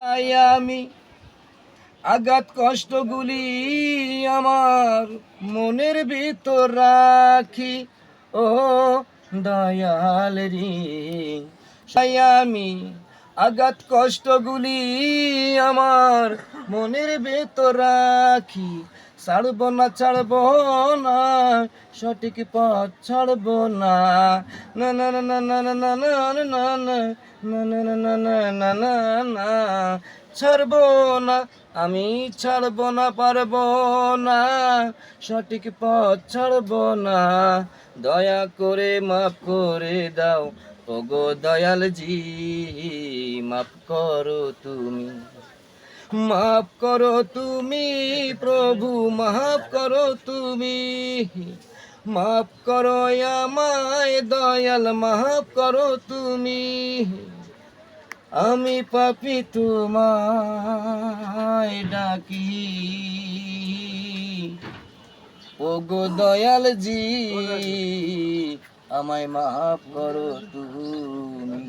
আমি আঘাত কষ্টগুলি আমার মনের ভিতর রাখি, ও দয়াল রে। আমি আঘাত কষ্টগুলি আমার মনের ভেতর রাখি, ছাড়ব না ছাড়ব না, সঠিক পথ ছাড়ব না। না না না না না না না না না না না না না না না না না, ছাড়ব না, আমি ছাড়ব না, পারব না, সঠিক পথ ছাড়ব না। দয়া করে মাফ করে দাও, ওগো দয়াল জি, মাফ করো তুমি, মাফ করো তুমি প্রভু, মাফ করো তুমি, মাফ করো আমায় দয়াল, মাফ করো তুমি। আমি পাপী তোমায় ডাকি, ওগো দয়াল জি, আমায় মাফ করো তুমি।